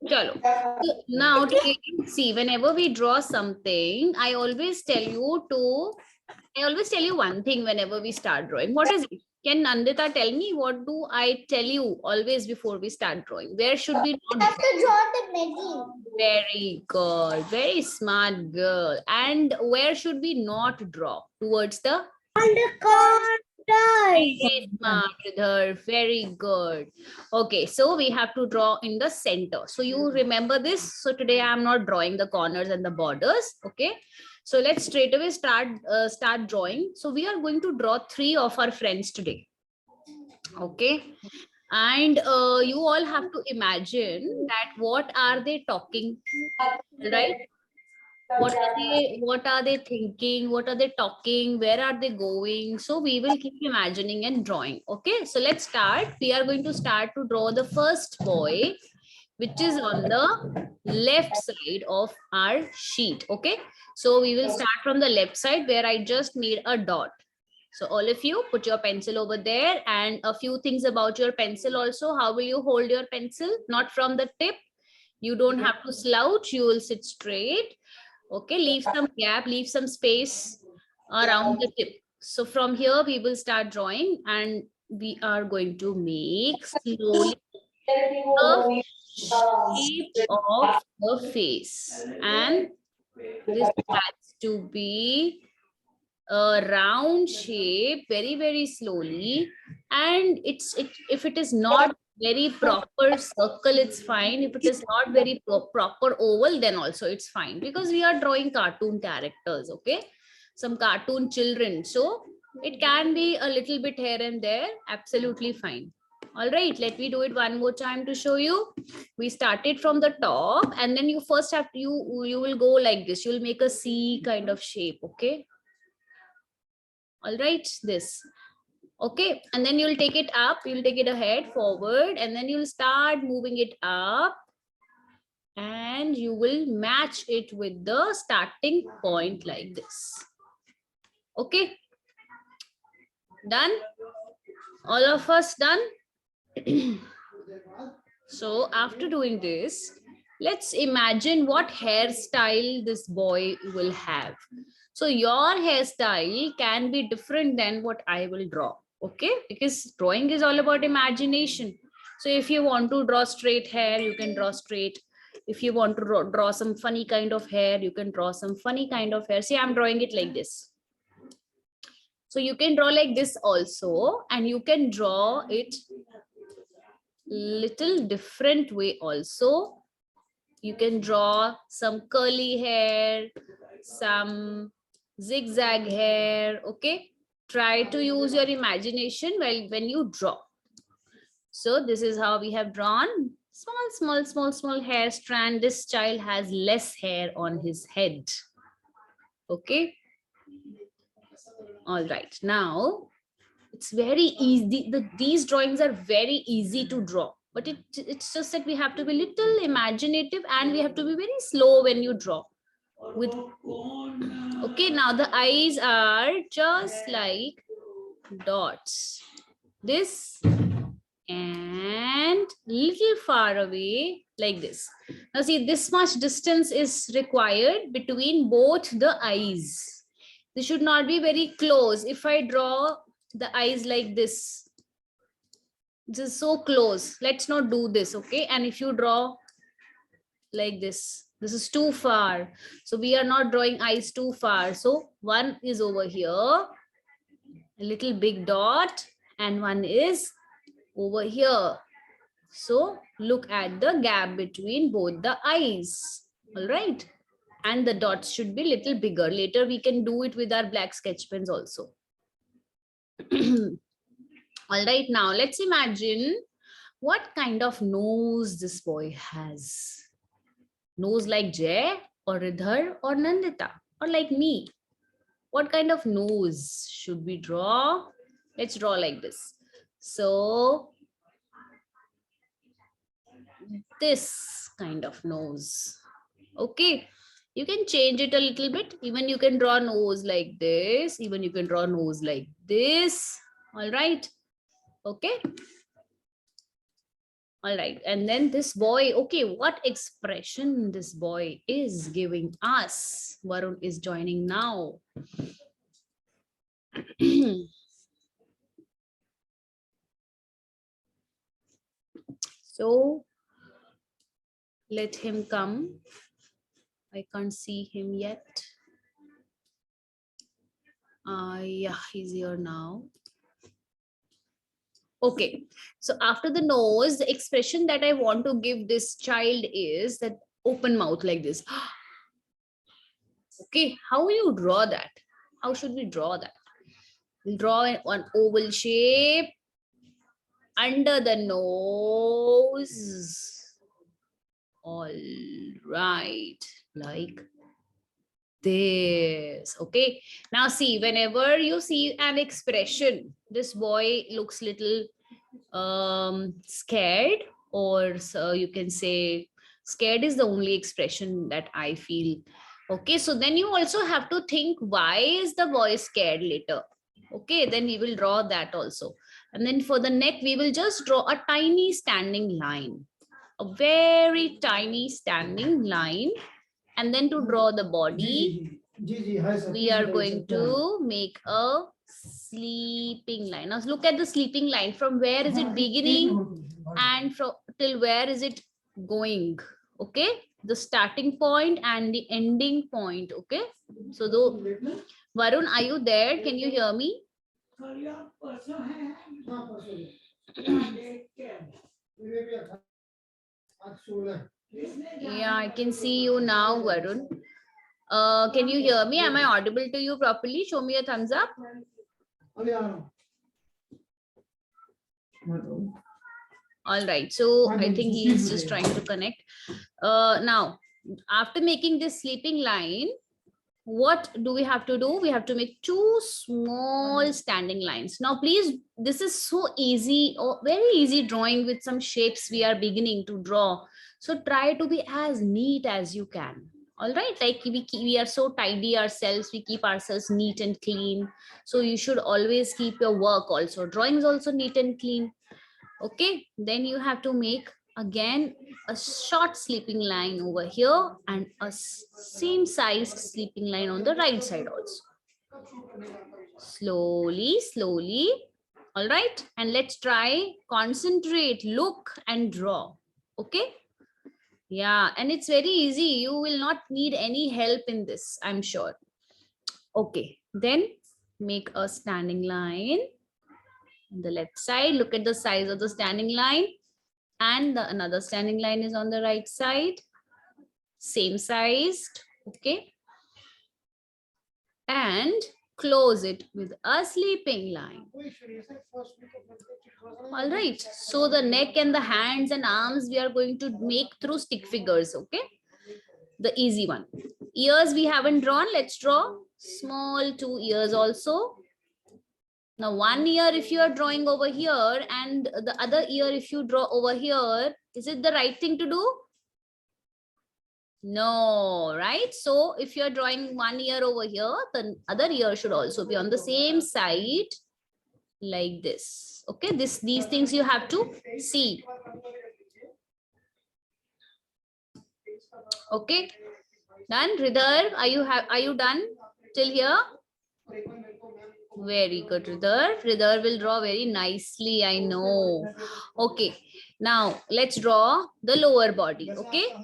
Chalo. So now today, see, whenever we draw something, I always tell you one thing whenever we start drawing. What is it? Can Nandita tell me what do I tell you always before we start drawing? Where should we not have to draw the middle. Very good. Very smart girl. And where should we not draw? Towards the On the corner. Very smart, Ridhar. Very good. Okay, so we have to draw in the center. So you remember this. So today I'm not drawing the corners and the borders. Okay. So let's straight away start drawing. So we are going to draw 3 of our friends today. Okay. And you all have to imagine that what are they talking, right? What are they thinking? What are they talking? Where are they going? So we will keep imagining and drawing. Okay, so let's start. We are going to start to draw the first boy, which is on the left side of our sheet. Okay, so we will start from the left side where I just made a dot. So all of you put your pencil over there, and a few things about your pencil also. How will you hold your pencil? Not from the tip. You don't have to slouch. You will sit straight. Okay, leave some gap, leave some space around the tip. So from here, we will start drawing, and we are going to make slowly the shape of the face. And this has to be a round shape, very, very slowly. And if it is not very proper circle, it's fine. If it is not very proper oval, then also it's fine, because we are drawing cartoon characters. Okay, some cartoon children, so it can be a little bit here and there, absolutely fine. All right, let me do it one more time to show you. We started from the top, and then you first have to, you will go like this. You will make a C kind of shape. Okay, all right, this. Okay, and then you'll take it up, you'll take it ahead, forward, and then you'll start moving it up, and you will match it with the starting point like this. Okay, done? All of us done? So after doing this, let's imagine what hairstyle this boy will have. So your hairstyle can be different than what I will draw. Okay, because drawing is all about imagination. So if you want to draw straight hair, you can draw straight. If you want to draw some funny kind of hair, you can draw some funny kind of hair. See, I'm drawing it like this. So you can draw like this also, and you can draw it little different way also. You can draw some curly hair, some zigzag hair. Okay, try to use your imagination when you draw. So this is how we have drawn small hair strand. This child has less hair on his head. Okay, all right, now it's very easy. These drawings are very easy to draw, but it's just that we have to be little imaginative, and we have to be very slow when you draw. Okay, now the eyes are just like dots. This, and little far away like this. Now see, this much distance is required between both the eyes. This should not be very close. If I draw the eyes like this is so close, let's not do this. Okay, and if you draw like this is too far, so we are not drawing eyes too far. So one is over here, a little big dot, and one is over here. So look at the gap between both the eyes. All right, and the dots should be little bigger. Later we can do it with our black sketch pens also. All right, now let's imagine what kind of nose this boy has. Nose like Jay or Ridhar or Nandita or like me. What kind of nose should we draw? Let's draw like this. So this kind of nose. Okay, you can change it a little bit. Even you can draw nose like this. Even you can draw nose like this. All right. Okay. All right. And then this boy, okay, what expression this boy is giving us? Varun is joining now. So let him come. I can't see him yet. Yeah, he's here now. Okay, so after the nose, the expression that I want to give this child is that open mouth like this. Okay, how will you draw that? How should we draw that? We'll draw an oval shape under the nose. All right, like this. Okay, now see, whenever you see an expression, this boy looks little scared, or so you can say scared is the only expression that I feel. Okay, so then you also have to think, why is the boy scared later? Okay, then we will draw that also. And then for the neck, we will just draw a tiny standing line, a very tiny standing line. And then to draw the body, we are going to make a sleeping line. Now look at the sleeping line. From where is it beginning and from till where is it going? Okay, the starting point and the ending point. Okay, so though, Varun, are you there? Can you hear me? Yeah, I can see you now, Varun. Can you hear me? Am I audible to you properly? Show me a thumbs up. All right, so I think he is just trying to connect. Now, after making this sleeping line, what do we have to do? We have to make two small standing lines. Now, please, this is so easy, or very easy drawing with some shapes we are beginning to draw. So try to be as neat as you can. All right, like we are so tidy ourselves, we keep ourselves neat and clean. So you should always keep your work also. Drawing is also neat and clean. Okay, then you have to make again a short sleeping line over here and a same sized sleeping line on the right side also. Slowly, slowly. All right, and let's try, concentrate, look and draw. Okay. Yeah, and it's very easy. You will not need any help in this, I'm sure. Okay, then make a standing line on the left side. Look at the size of the standing line. And another standing line is on the right side. Same sized. Okay. And close it with a sleeping line. All right, so the neck and the hands and arms we are going to make through stick figures. Okay, the easy one. Ears we haven't drawn. Let's draw small 2 ears also. Now 1 ear if you are drawing over here and the other ear if you draw over here, is it the right thing to do? No, right? So if you're drawing 1 ear over here, the other ear should also be on the same side like this. Okay, these things you have to see. Okay, done. Hridhar, are you done till here? Very good, Hridhar. Hridhar will draw very nicely, I know. Okay, now let's draw the lower body. Okay,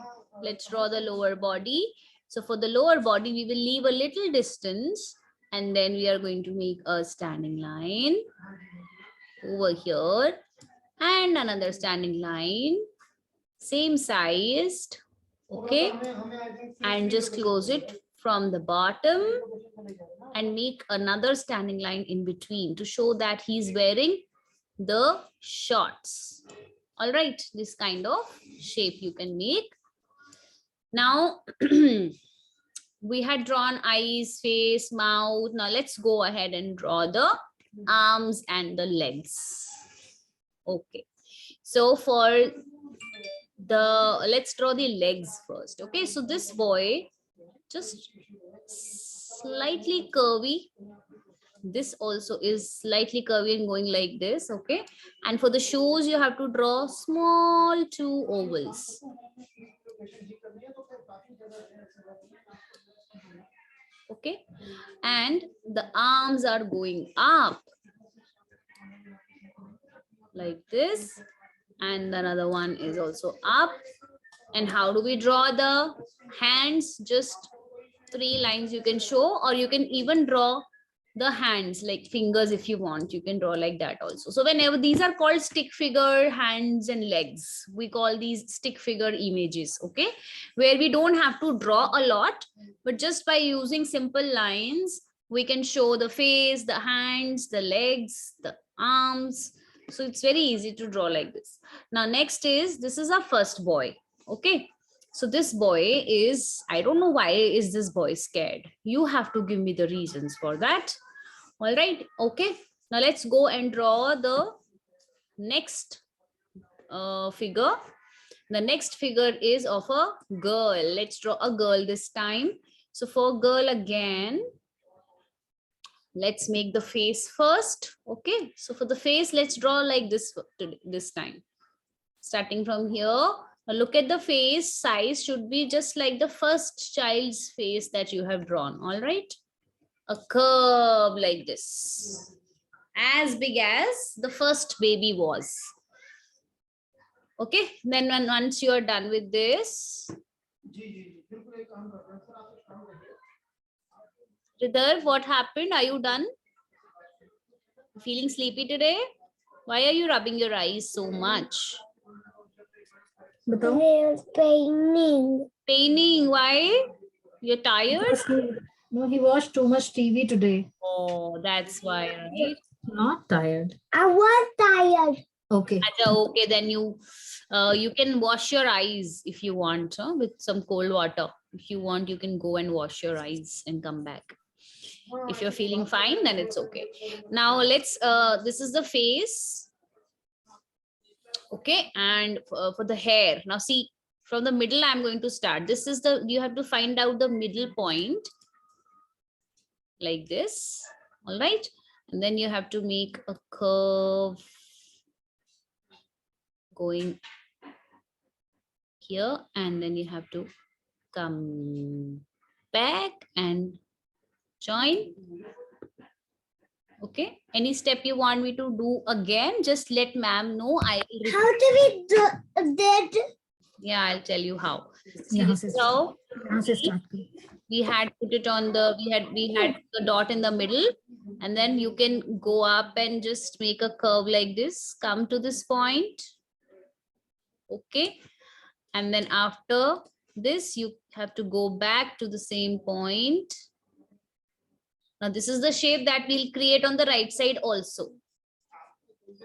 let's draw the lower body. So for the lower body, we will leave a little distance and then we are going to make a standing line over here and another standing line, same sized. Okay, and just close it from the bottom and make another standing line in between to show that he's wearing the shorts. All right, this kind of shape you can make. Now we had drawn eyes, face, mouth. Now let's go ahead and draw the arms and the legs. Okay, so for let's draw the legs first. Okay, so this boy just slightly curvy, This also is slightly curvy and going like this, okay? And for the shoes, you have to draw small 2 ovals. Okay, and the arms are going up like this, and another one is also up. And how do we draw the hands? Just 3 lines you can show, or you can even draw the hands like fingers if you want. You can draw like that also. So whenever these are called stick figure hands and legs, we call these stick figure images, okay, where we don't have to draw a lot, but just by using simple lines we can show the face, the hands, the legs, the arms. So it's very easy to draw like this. Now next is, this is our first boy, okay? So this boy is, I don't know why is this boy scared. You have to give me the reasons for that. All right, okay. Now let's go and draw the next figure. The next figure is of a girl. Let's draw a girl this time. So for girl again, let's make the face first. Okay, so for the face, let's draw like this time. Starting from here. Now look at the face size, should be just like the first child's face that you have drawn. All right, a curve like this, as big as the first baby was. Okay, then once you are done with this, Ridhar, what happened? Are you done? Feeling sleepy today? Why are you rubbing your eyes so much? Paining. Paining, why? You're tired? No, he watched too much TV today. Oh, that's why, right? Not tired. I was tired. Okay. Acha, okay, then you can wash your eyes if you want, with some cold water. If you want, you can go and wash your eyes and come back. If you're feeling fine, then it's okay. Now let's, this is the face. Okay, and for the hair, now see, from the middle, I'm going to start. This is the, you have to find out the middle point like this. All right, and then you have to make a curve going here, and then you have to come back and join. Okay, any step you want me to do again, just let ma'am know. How do we do that? Yeah, I'll tell you how. See, Yeah, this is how start. we had put it on the, we had the dot in the middle, and then you can go up and just make a curve like this, come to this point. Okay, and then after this you have to go back to the same point. Now this is the shape that we'll create on the right side also.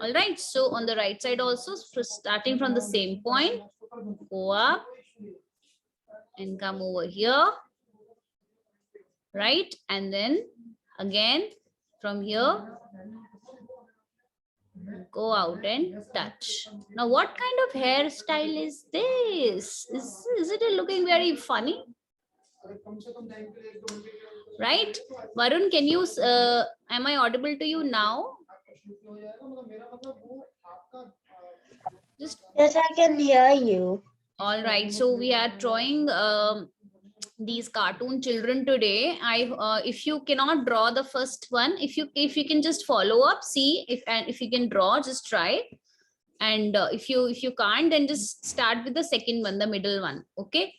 All right, so on the right side also, starting from the same point, go up and come over here, right? And then again from here, go out and touch. Now what kind of hairstyle is this? Is it looking very funny? Right? Varun, can you, am I audible to you now? Just, Yes, I can hear you. all right, so we are drawing these cartoon children today. If you cannot draw the first one, if you can just follow up, see if you can draw, just try. And if you can't, then just start with the second one, the middle one. Okay.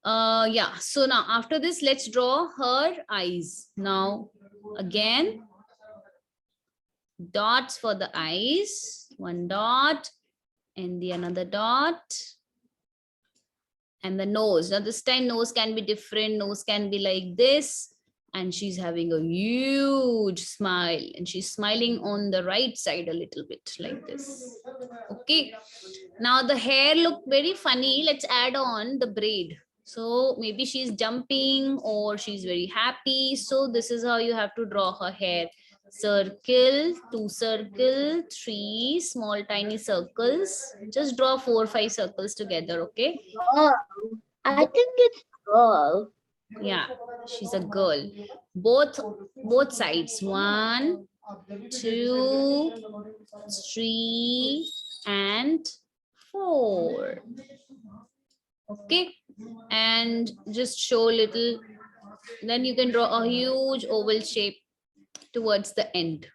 Yeah, so now after this, let's draw her eyes. Now again, dots for the eyes, one dot and the another dot, and the nose. Now this time nose can be different, nose can be like this, and she's having a huge smile, and she's smiling on the right side a little bit like this. Okay, now the hair look very funny. Let's add on the braid. So maybe she's jumping or she's very happy. So this is how you have to draw her hair. Circle, 2 circle, 3 small tiny circles. Just draw 4 or 5 circles together, okay? Oh, I think it's girl. Yeah, she's a girl. Both sides. 1, 2, 3, and 4. Okay, and just show little. Then you can draw a huge oval shape towards the end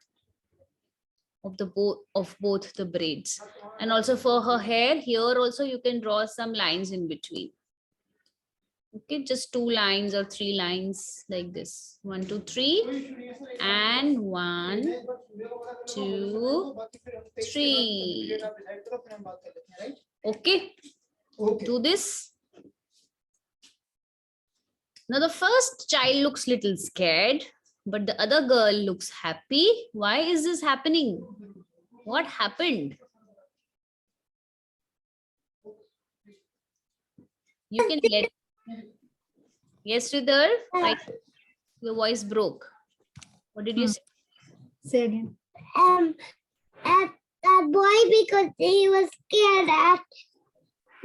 of the both the braids. And also for her hair, here also you can draw some lines in between. Okay, just 2 lines or 3 lines like this. 1, 2, 3, and 1, 2, 3. Okay, do this. Now the first child looks little scared, but the other girl looks happy. Why is this happening? What happened? You can let. Yes, Sridhar, your voice broke. What did you say? Say again. At that boy, because he was scared at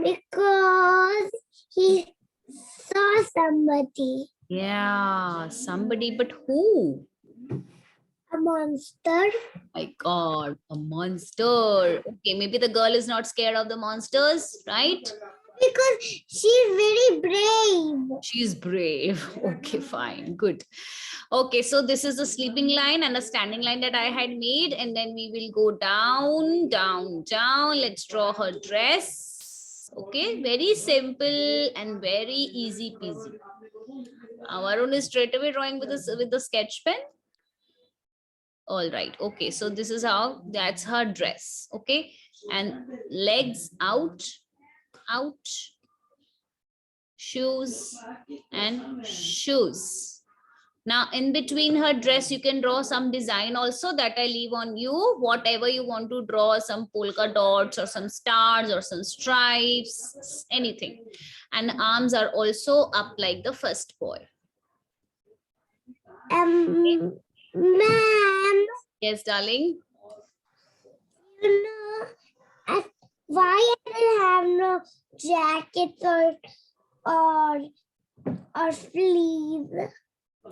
because he saw somebody, Yeah, somebody, but who? a monster. My God, a monster. Okay, maybe the girl is not scared of the monsters, right? Because she's very brave. She's brave. Okay, fine, good. Okay, so this is the sleeping line and a standing line that I had made, and then we will go down, down, down. Let's draw her dress. Okay, very simple and very easy peasy. Varun is straight away drawing with the sketch pen. All right, okay, so this is how, that's her dress. Okay, and legs out, out, shoes and shoes. Now in between her dress you can draw some design also, that I leave on you. Whatever you want to draw, some polka dots or some stars or some stripes, anything. And arms are also up like the first boy. Ma'am, Yes, darling. you know, why I don't have no jackets or sleeves?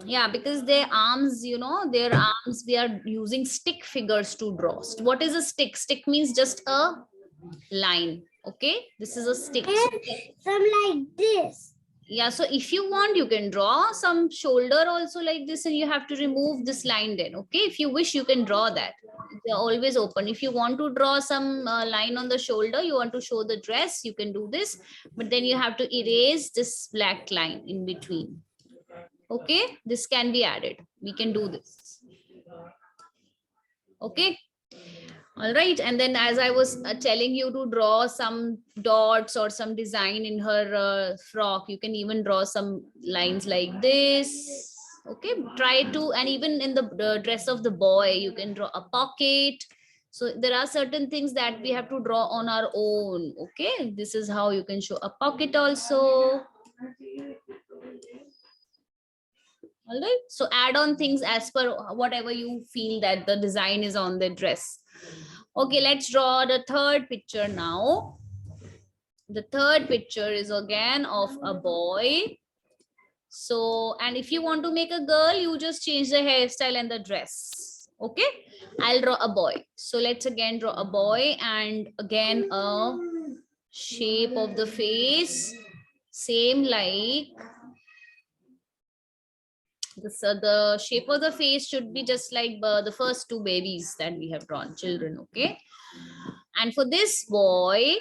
Yeah, because their arms, you know, their arms, we are using stick figures to draw. What is a stick? Stick means just a line. Okay, this is a stick. And some like this. Yeah, so if you want, you can draw some shoulder also like this, and you have to remove this line then. Okay, if you wish, you can draw that. They're always open. If you want to draw some line on the shoulder, you want to show the dress, you can do this, but then you have to erase this black line in between. Okay, this can be added. We can do this. Okay. All right, and then as I was telling you to draw some dots or some design in her frock, you can even draw some lines like this. Okay, try to, and even in the dress of the boy, you can draw a pocket. So there are certain things that we have to draw on our own. Okay, this is how you can show a pocket also. All right, so add on things as per whatever you feel that the design is on the dress. Okay, let's draw the third picture now. The third picture is again of a boy. So, and if you want to make a girl, you just change the hairstyle and the dress. Okay, I'll draw a boy. So let's again draw a boy, and again a shape of the face, same like this. The shape of the face should be just like the first two babies that we have drawn, children. Okay, and for this boy,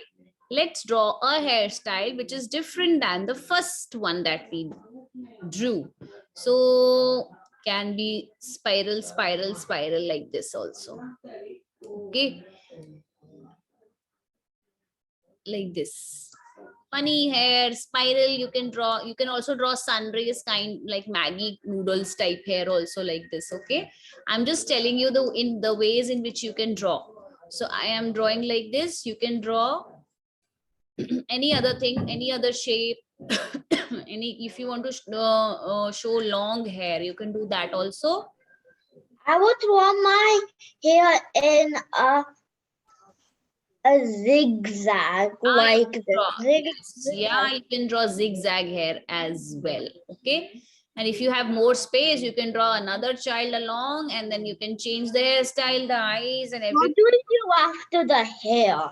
let's draw a hairstyle which is different than the first one that we drew. So can be spiral, spiral, spiral like this also. Okay, like this. Funny hair, spiral, you can draw. You can also draw sun rays, kind like Maggie noodles type hair also like this. Okay, I'm just telling you the ways in which you can draw. So I am drawing like this. You can draw any other thing, any other shape. If you want to show long hair, you can do that also. I would draw my hair in a a zigzag like this. Yeah, you can draw zigzag here as well. Okay. And if you have more space, you can draw another child along, and then you can change the hairstyle, the eyes, and What everything. do we do after the hair?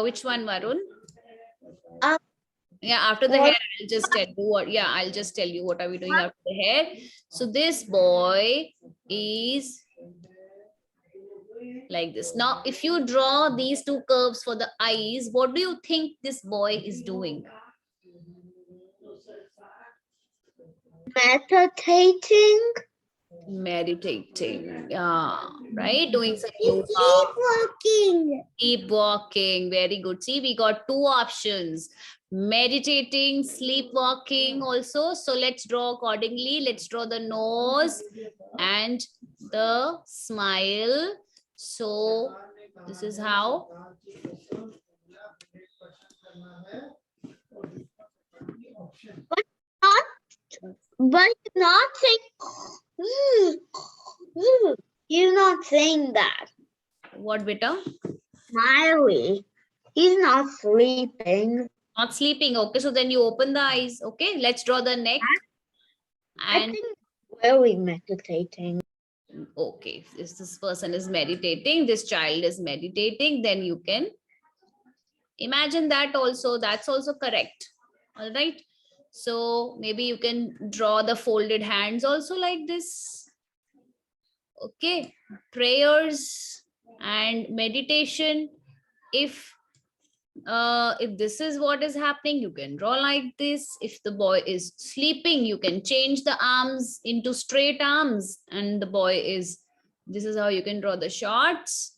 Which one, Varun? Um, Yeah, after the what- hair, I'll just tell you what. Yeah, I'll just tell you what are we doing after the hair. So this boy is like this. Now, if you draw these two curves for the eyes, what do you think this boy is doing? Meditating. Meditating. Yeah, right? Doing some Keep yoga. walking. Keep walking. Very good. See, we got two options. Meditating, sleepwalking also. So let's draw accordingly. Let's draw the nose and the smile. So this is how. But you're not saying. You're not saying that. What, beta? Smiley. He's not sleeping. Not sleeping. Okay, so then you open the eyes. Okay, let's draw the neck. I And think really meditating. okay, if this person is meditating, this child is meditating, then you can imagine that also. That's also correct. All right. So maybe you can draw the folded hands also like this. Okay. Prayers and meditation. If this is what is happening, you can draw like this. If the boy is sleeping, you can change the arms into straight arms, and the boy is, this is how you can draw the shots,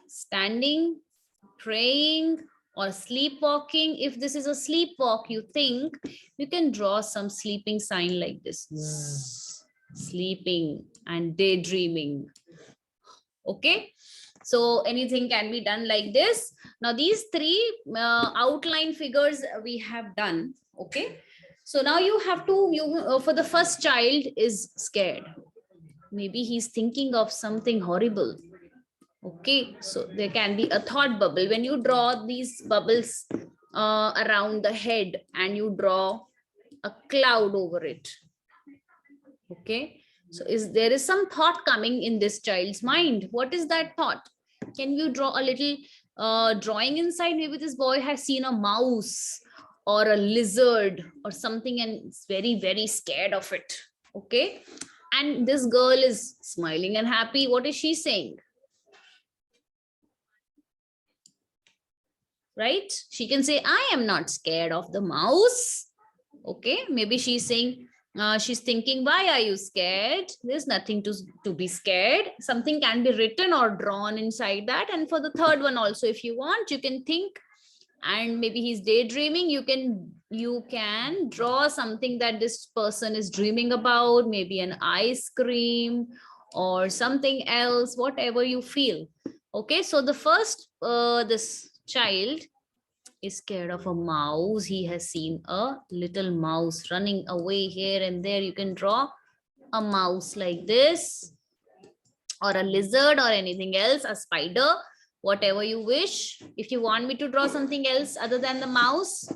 standing, praying, or sleepwalking. If this is a sleepwalk, you think, you can draw some sleeping sign like this. Sleeping and daydreaming. Okay. So anything can be done like this. Now these three outline figures we have done. Okay. So now you have to, for the first child is scared. Maybe he's thinking of something horrible. Okay. So there can be a thought bubble. When you draw these bubbles around the head and you draw a cloud over it. Okay. So there is some thought coming in this child's mind. What is that thought? Can you draw a little drawing inside? Maybe this boy has seen a mouse or a lizard or something and is very, very scared of it. Okay. And this girl is smiling and happy. What is she saying? Right? She can say, I am not scared of the mouse. Okay. Maybe she's saying, she's thinking, why are you scared? There's nothing to be scared. Something can be written or drawn inside that. And for the third one also, if you want, you can think, and maybe he's daydreaming. You can draw something that this person is dreaming about, maybe an ice cream or something else, whatever you feel. Okay. So the first, this child is scared of a mouse. He has seen a little mouse running away here and there. You can draw a mouse like this, or a lizard, or anything else, a spider, whatever you wish. If you want me to draw something else other than the mouse,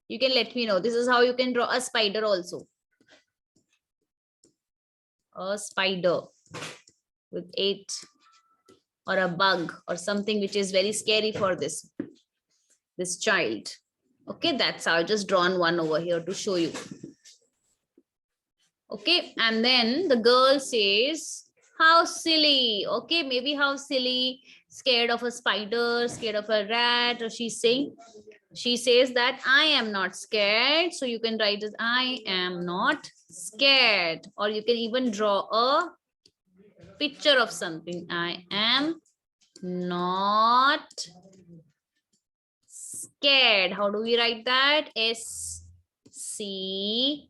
you can let me know. This is how you can draw a spider also. A spider with 8, or a bug or something which is very scary for this child. Okay, that's how I just drawn one over here to show you. Okay, and then the girl says, how silly. Okay, maybe how silly, scared of a spider, scared of a rat, or she says that I am not scared. So you can write as I am not scared, or you can even draw a picture of something. I am not scared. How do we write that? SCARED.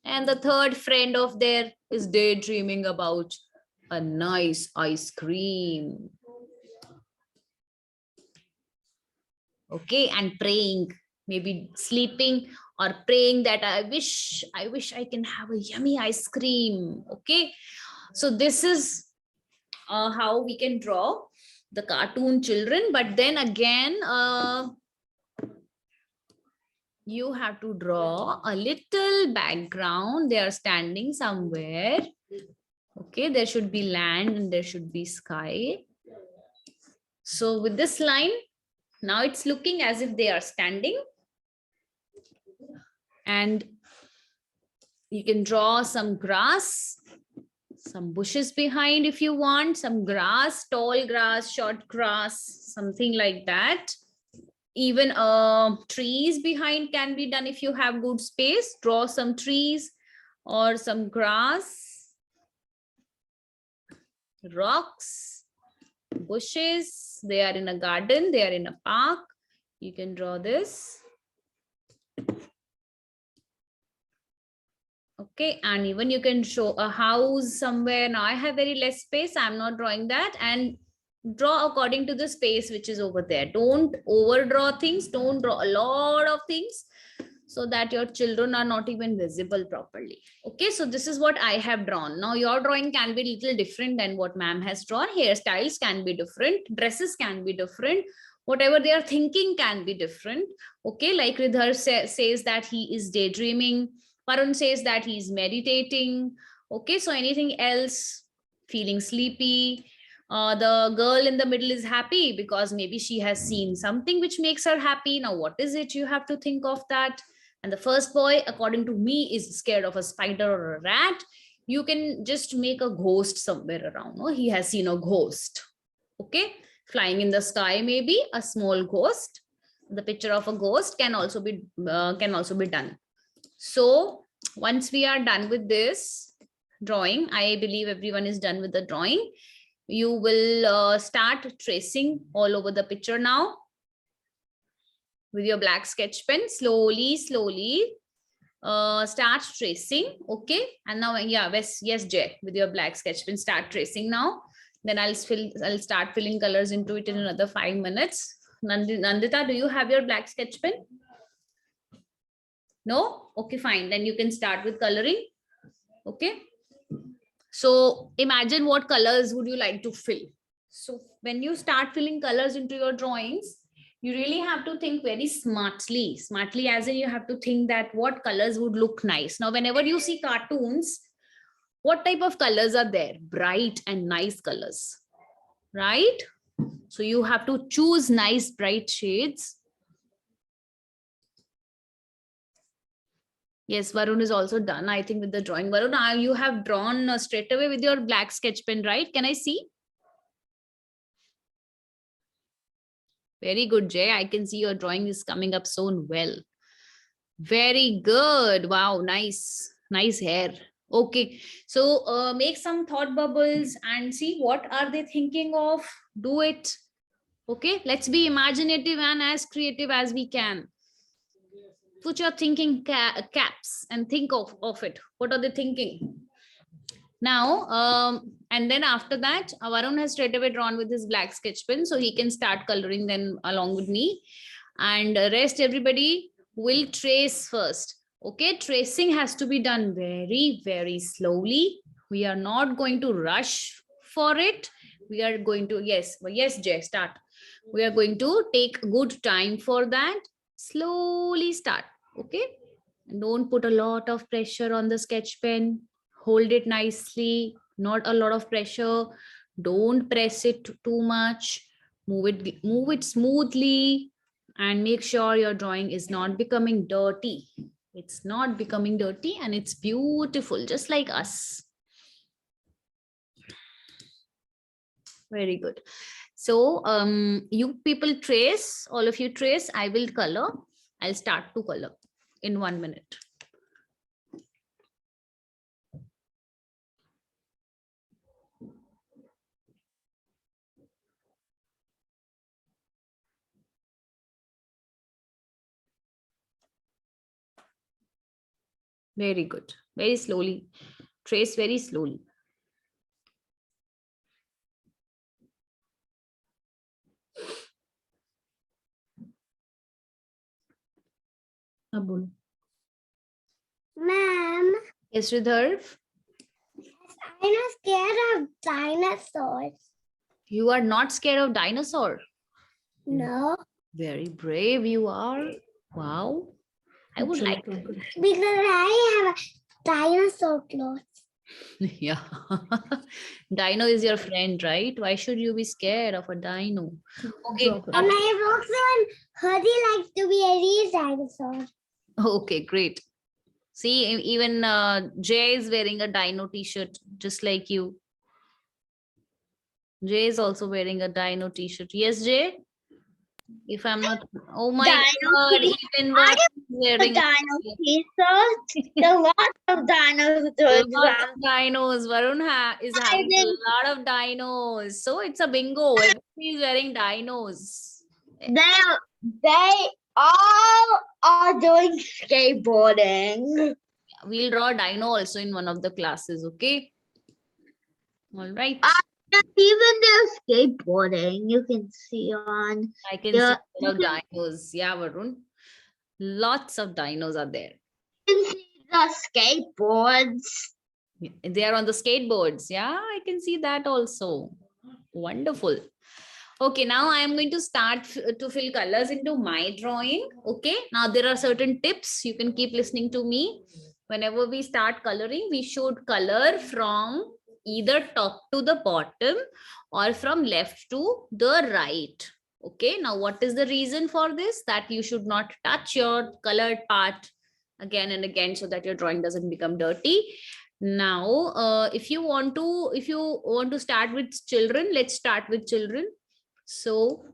And the third friend of there is daydreaming about a nice ice cream. Okay, and praying. maybe sleeping or praying that I wish I can have a yummy ice cream. Okay, so this is how we can draw the cartoon children. But then again, you have to draw a little background. They are standing somewhere. Okay, there should be land and there should be sky. So with this line, now it's looking as if they are standing. And you can draw some grass, some bushes behind if you want, some grass, tall grass, short grass, something like that. Even trees behind can be done if you have good space. Draw some trees or some grass, rocks, bushes. They are in a garden, they are in a park. You can draw this. Okay, and even you can show a house somewhere. Now I have very less space, I'm not drawing that. And draw according to the space which is over there. Don't overdraw things, don't draw a lot of things so that your children are not even visible properly. Okay, so this is what I have drawn. Now your drawing can be little different than what ma'am has drawn. Hairstyles can be different, dresses can be different, whatever they are thinking can be different. Okay, like Ridhar says that he is daydreaming, Varun says that he is meditating. Okay, so anything else, feeling sleepy. The girl in the middle is happy because maybe she has seen something which makes her happy. Now what is it? You have to think of that. And the first boy, according to me, is scared of a spider or a rat. You can just make a ghost somewhere around. No? He has seen a ghost. Okay, flying in the sky, maybe a small ghost. The picture of a ghost can also be done. So once we are done with this drawing, I believe everyone is done with the drawing. You will start tracing all over the picture now with your black sketch pen. Slowly start tracing. Okay, and now yes Jay, with your black sketch pen start tracing now. Then I'll start filling colors into it in another 5 minutes. Nandita, do you have your black sketch pen? No? Okay, fine, then you can start with coloring. Okay, so imagine what colors would you like to fill. So when you start filling colors into your drawings, you really have to think very smartly as in you have to think that what colors would look nice. Now whenever you see cartoons, what type of colors are there? Bright and nice colors, right? So you have to choose nice bright shades. Yes, Varun is also done, I think, with the drawing. Varun, you have drawn straight away with your black sketch pen, right? Can I see? Very good, Jay. I can see your drawing is coming up so well. Very good. Wow, nice. Nice hair. Okay, so make some thought bubbles and see what are they thinking of. Do it. Okay, let's be imaginative and as creative as we can. Put your thinking caps and think of it. What are they thinking? Now, and then after that, Varun has straight away drawn with his black sketch pen, so he can start coloring then along with me. And rest everybody will trace first. Okay, tracing has to be done very slowly. We are not going to rush for it. We are going to, yes, Jay, start. We are going to take good time for that. Slowly start. Okay, don't put a lot of pressure on the sketch pen. Hold it nicely, not a lot of pressure. Don't press it too much. Move it smoothly, and make sure your drawing is not becoming dirty. It's not becoming dirty and it's beautiful, just like us. Very good. So you people trace, all of you trace. I will color. I'll start to color in 1 minute. Very good. Very slowly. Trace very slowly. अब बोलो. Ma'am, Yes, Sridhar. I'm not scared of dinosaurs. You are not scared of dinosaur. No, Very brave you are. Wow. I would like. because I have a dinosaur clothes. Yeah. Dino is your friend, right? Why should you be scared of a dino? Okay. Drop it. And I also want Hurdy likes to be a real dinosaur. Okay, great. See, even Jay is wearing a dino t-shirt, just like you. Jay is also wearing a dino t-shirt. Yes, Jay? If I'm not, oh my Dino God, t- even what is The wearing a dino t-shirt. The lot of dinosaurs. lots of dinos. Varun is having a think- lot of dinos. So it's a bingo. Everybody is wearing dinos. They all are doing skateboarding. We'll draw a dino also in one of the classes, okay? All right. And even they're skateboarding. You can see on. I can Yeah. see a lot of dinos. Yeah, Varun. Lots of dinos are there. You can see the skateboards. They are on the skateboards. Yeah, I can see that also. Wonderful. Okay, now I am going to start to fill colors into my drawing. Okay, now there are certain tips. You can keep listening to me. Whenever we start coloring, we should color from either top to the bottom or from left to the right. Okay, now what is the reason for this? That you should not touch your colored part again and again so that your drawing doesn't become dirty. Now, if you want to start with children, let's start with children. So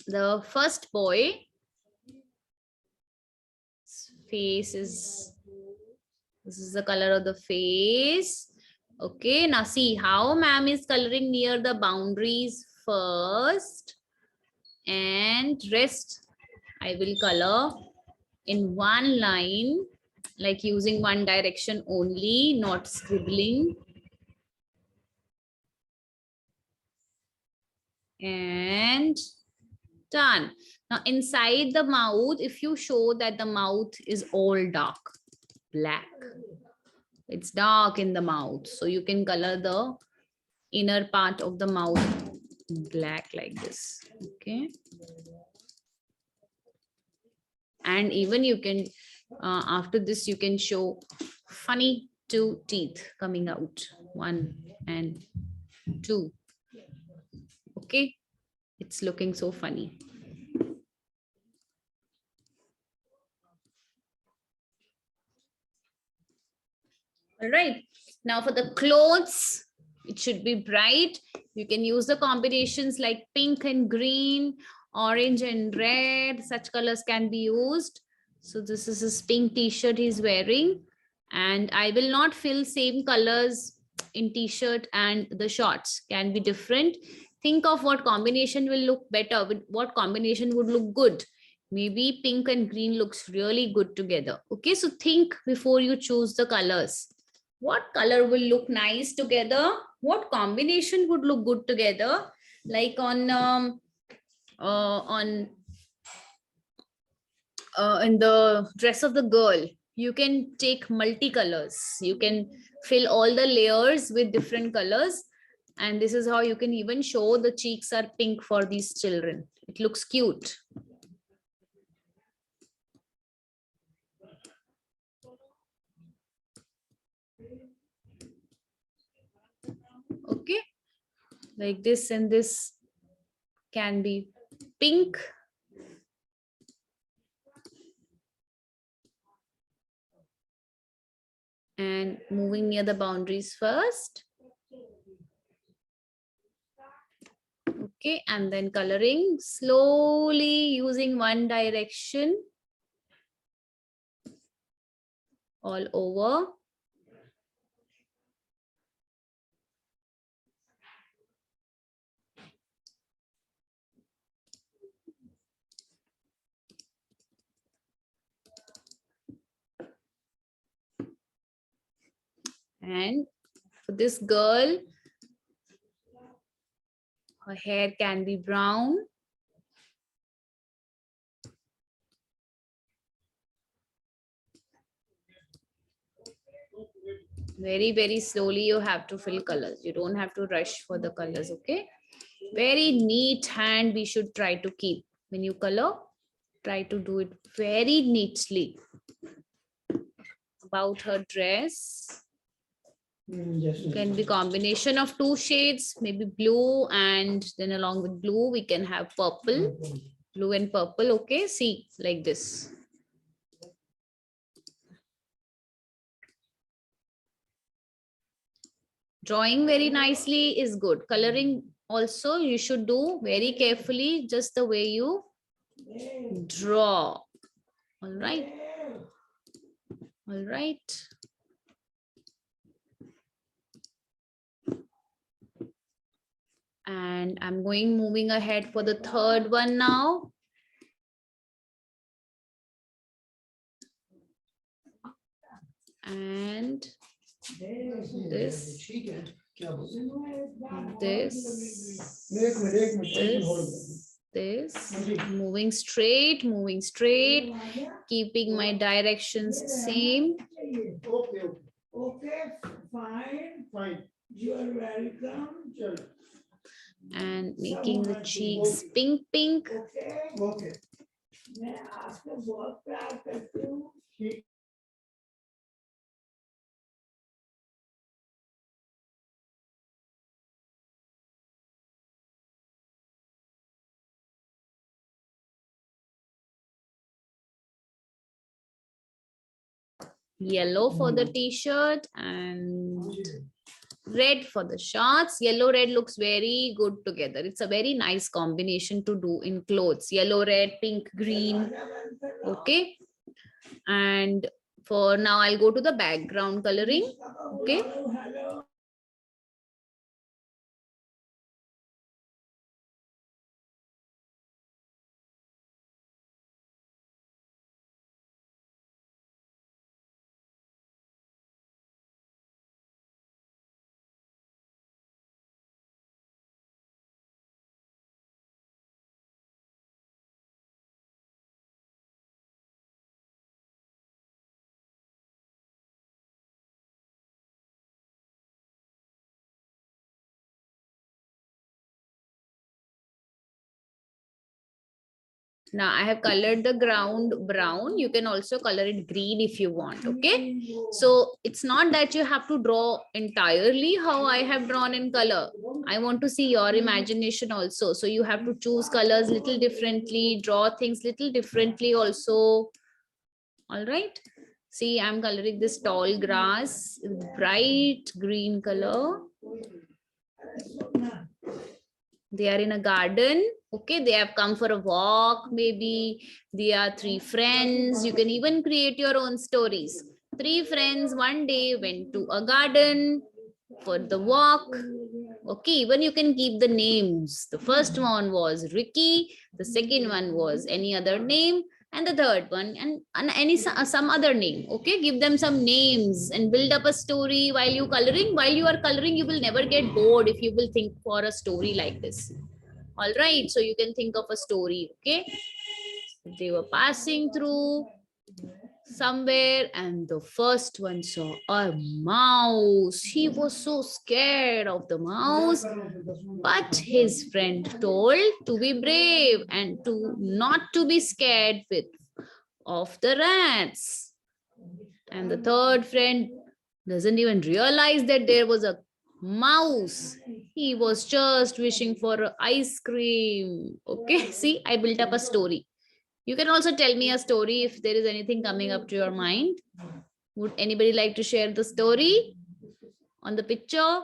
the first boy face is, this is the color of the face. Okay, now see how ma'am is coloring near the boundaries first, and rest I will color in one line, like using one direction only, not scribbling. And done. Now inside the mouth, if you show that the mouth is all dark, black, it's dark in the mouth, so you can color the inner part of the mouth black like this. Okay, and even you can after this you can show funny two teeth coming out, 1 and 2. Okay, it's looking so funny. All right, now for the clothes, it should be bright. You can use the combinations like pink and green, orange and red. Such colors can be used. So this is his pink t-shirt he's wearing, and I will not fill same colors in t-shirt, and the shorts can be different. Think of what combination will look better, with what combination would look good. Maybe pink and green looks really good together. Okay, so think before you choose the colors. What color will look nice together? What combination would look good together? Like on in the dress of the girl, you can take multicolors. You can fill all the layers with different colors, and this is how you can even show the cheeks are pink for these children. It looks cute. Okay, like this, and this can be pink. And moving near the boundaries first. Okay, and then coloring slowly using one direction all over. And for this girl, her hair can be brown. Very, very slowly you have to fill colors. You don't have to rush for the colors, okay? Very neat hand we should try to keep. When you color, try to do it very neatly. About her dress. Can be combination of two shades, maybe blue, and then along with blue, we can have purple, blue and purple. Okay, see, like this. Drawing very nicely is good. Coloring also you should do very carefully, just the way you draw. All right. All right. And I'm moving ahead for the third one now. And this, moving straight, keeping my directions same. Okay, fine. You are welcome. And making the cheeks pink. Okay. मैं आपको बहुत प्यार करती हूँ. Yellow for the t-shirt and red for the shorts. Yellow red looks very good together. It's a very nice combination to do in clothes. Yellow, red, pink, green. Okay. And for now, I'll go to the background coloring. Okay. Now I have colored the ground brown. You can also color it green if you want. Okay. So it's not that you have to draw entirely how I have drawn in color. I want to see your imagination also. So you have to choose colors little differently, draw things little differently also. All right. See, I'm coloring this tall grass with bright green color. They are in a garden. Okay, they have come for a walk. Maybe they are three friends. You can even create your own stories. Three friends one day went to a garden for the walk. Okay, even you can keep the names. The first one was Ricky. The second one was any other name. And the third one and any some other name. Okay, give them some names and build up a story while you coloring. While you are coloring, you will never get bored if you will think for a story like this. All right, so you can think of a story. Okay, they were passing through somewhere and the first one saw a mouse. He was so scared of the mouse, but his friend told to be brave and to not to be scared of the rats. And the third friend doesn't even realize that there was a mouse. He was just wishing for ice cream. Okay, see, I built up a story. You can also tell me a story if there is anything coming up to your mind. Would anybody like to share the story on the picture?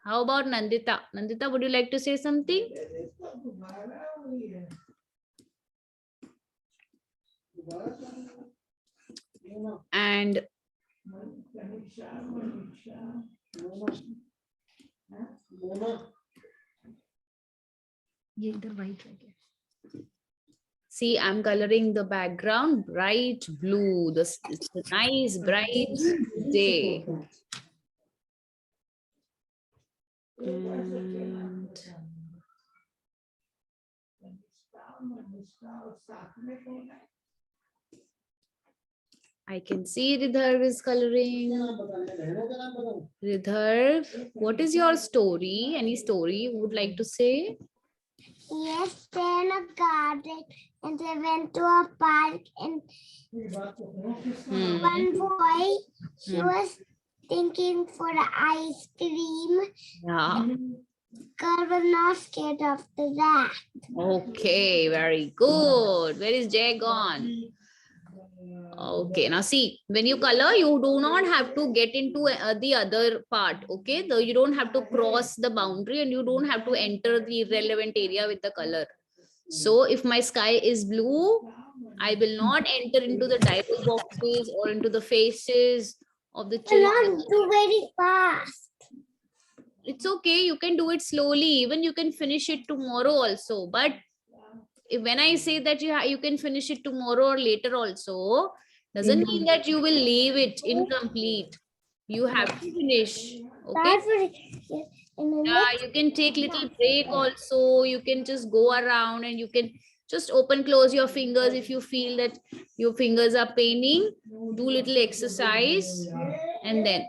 How about Nandita? Nandita, would you like to say something? And see, I'm coloring the background bright blue. It's a nice bright day. I can see Ridharv is coloring. Ridharv, what is your story? Any story you would like to say? Yes, they're in a garden and they went to a park and one boy, he was thinking for the ice cream. Yeah. Girl was not scared of the rat. Okay, very good. Where is Jay gone? Okay, now see, when you color, you do not have to get into the other part. Okay, though you don't have to cross the boundary and you don't have to enter the relevant area with the color. So if my sky is blue, I will not enter into the dialogue boxes or into the faces of the children. Not do very fast. It's okay, you can do it slowly. Even you can finish it tomorrow also. But when I say that you can finish it tomorrow or later also, doesn't mean that you will leave it incomplete. You have to finish. Okay. Yeah, you can take little break also. You can just go around and you can just open, close your fingers if you feel that your fingers are paining. Do little exercise and then.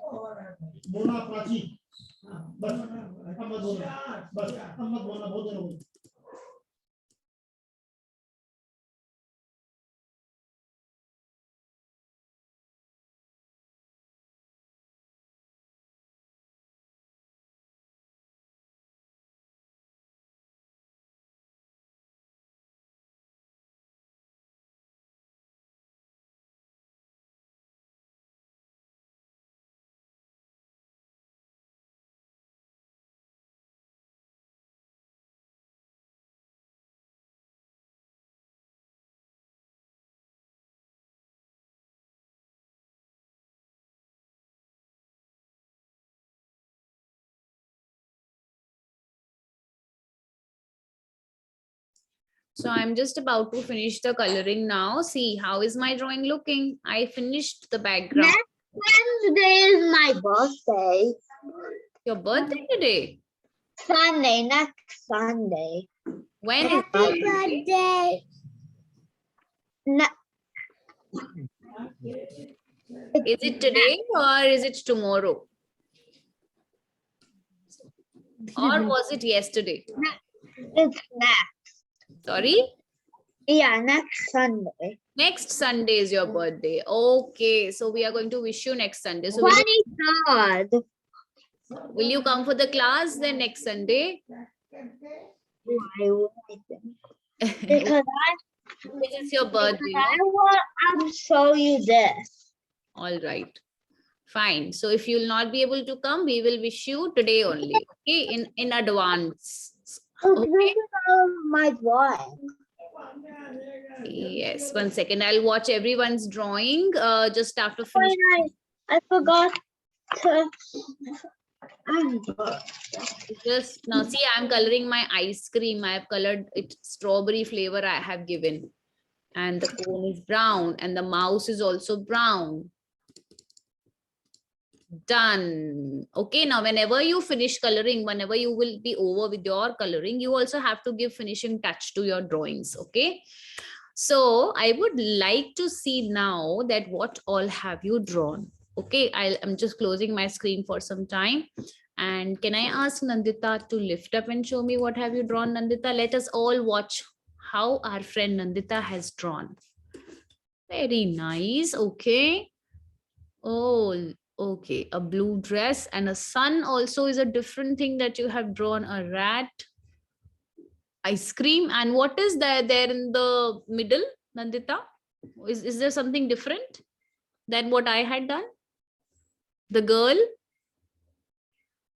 So I'm just about to finish the coloring now. See, how is my drawing looking? I finished the background. Next Wednesday is my birthday. Your birthday today? Sunday, next Sunday. When is Happy it? birthday. Is it today or is it tomorrow? Or was it yesterday? It's next. Sorry? Yeah, next Sunday. Next Sunday is your birthday. Okay, so we are going to wish you next Sunday. So will 23rd. you come for the class then next Sunday? I will, I think. Because Which is your birthday? I want to show you this. All right. Fine. So if you will not be able to come, we will wish you today only. Okay, in advance. Okay. Okay. This is my drawing. Yes. 1 second. I'll watch everyone's drawing just after finishing. I forgot to. Just now, see, I'm coloring my ice cream. I have colored it strawberry flavor I have given. And the cone is brown and the mouse is also brown. Done. Okay, now whenever you finish coloring, whenever you will be over with your coloring, you also have to give finishing touch to your drawings. Okay. So I would like to see now that what all have you drawn. Okay, I'm just closing my screen for some time. And can I ask Nandita to lift up and show me what have you drawn, Nandita? Let us all watch how our friend Nandita has drawn. Very nice. Okay. Oh, okay. A blue dress and a sun also is a different thing that you have drawn. A rat, ice cream. And what is there in the middle, Nandita? Is there something different than what I had done? The girl?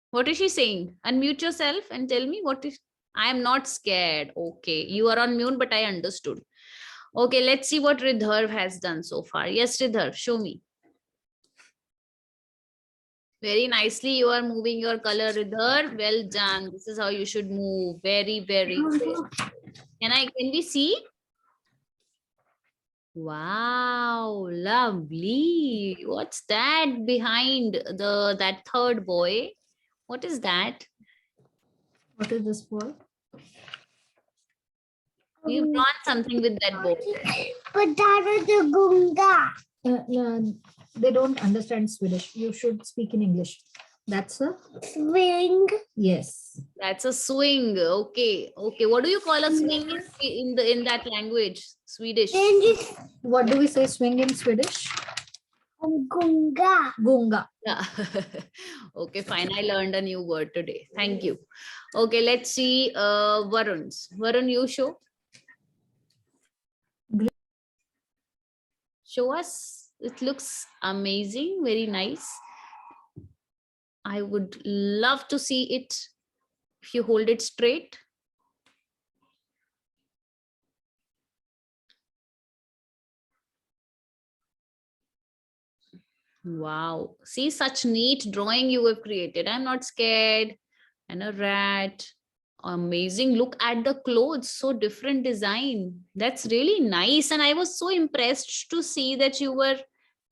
What is she saying? Unmute yourself and tell me what is. I am not scared. Okay. You are on mute, but I understood. Okay, let's see what Ridharv has done so far. Yes, Ridharv, show me. Very nicely, you are moving your color, Ridharv. Well done. This is how you should move. Very, very good. Can we see? Wow, lovely. What's that behind that third boy? What is that? What is this for? You've drawn something with that boy. But that was the gunga. No, they don't understand Swedish. You should speak in English. That's a Swing. yes. That's a swing. Okay. Okay. What do you call a swing in that language? Swedish. And it's What do we say swing in Swedish? gunga. Gunga. Yeah. Okay, fine. I learned a new word today. Thank you. Okay, let's see Varun's. Varun, you show. Show us. It looks amazing. Very nice. I would love to see it if you hold it straight. Wow. See, such neat drawing you have created. I'm not scared. And a rat. Amazing. Look at the clothes. So different design. That's really nice. And I was so impressed to see that you were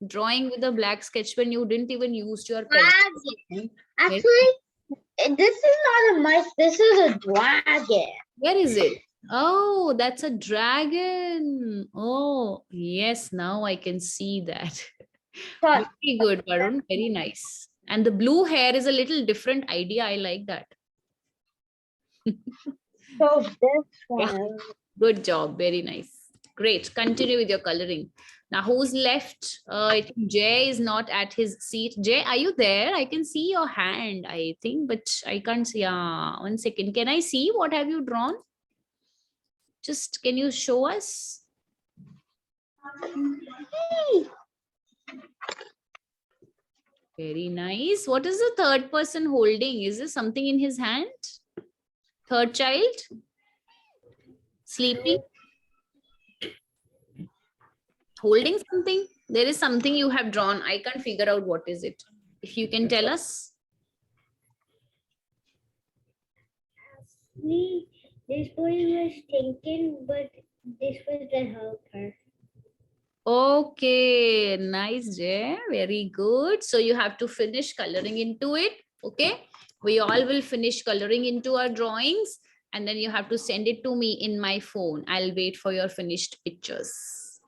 drawing with a black sketch pen. You didn't even use your pen. Dragon. Actually, this is not a mouse. This is a dragon. Where is it? Oh, that's a dragon. Oh, yes. Now I can see that. But Very good, Varun. Very nice. And the blue hair is a little different idea. I like that. so this one. Good job. Very nice. Great. Continue with your coloring. Now, who's left? I think Jay is not at his seat. Jay, are you there? I can see your hand, I think, but I can't see. Yeah, 1 second. Can I see what have you drawn? Just can you show us? Very nice. What is the third person holding? Is there something in his hand? Third child? Sleeping? Holding something? There is something you have drawn. I can't figure out what is it. If you can tell us. This boy was thinking, but this was the helper. Okay, nice, Jay. Very good. So you have to finish coloring into it. Okay. We all will finish coloring into our drawings and then you have to send it to me in my phone. I'll wait for your finished pictures.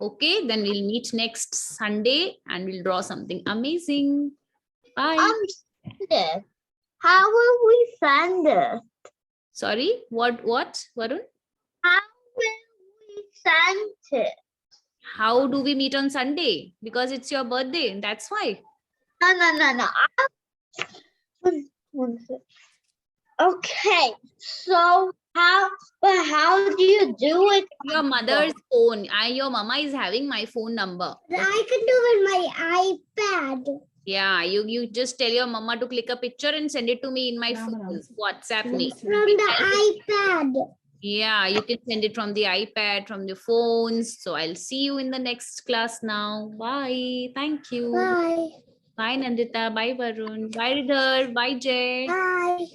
Okay. Then we'll meet next Sunday and we'll draw something amazing. Bye. Send it. How will we send it? Sorry, what, Varun? How will we send it? How do we meet on Sunday? Because it's your birthday. That's why. No. One sec. Okay, so how do you do it? Your mother's phone. Your mama is having my phone number. I can do it with my iPad. Yeah, you just tell your mama to click a picture and send it to me in my phone. WhatsApp me. From the iPad. Yeah, you can send it from the iPad, from the phones. So I'll see you in the next class now. Bye. Thank you. Bye. Bye, Nandita. Bye, Varun. Bye, Ridhar. Bye, Jay. Bye.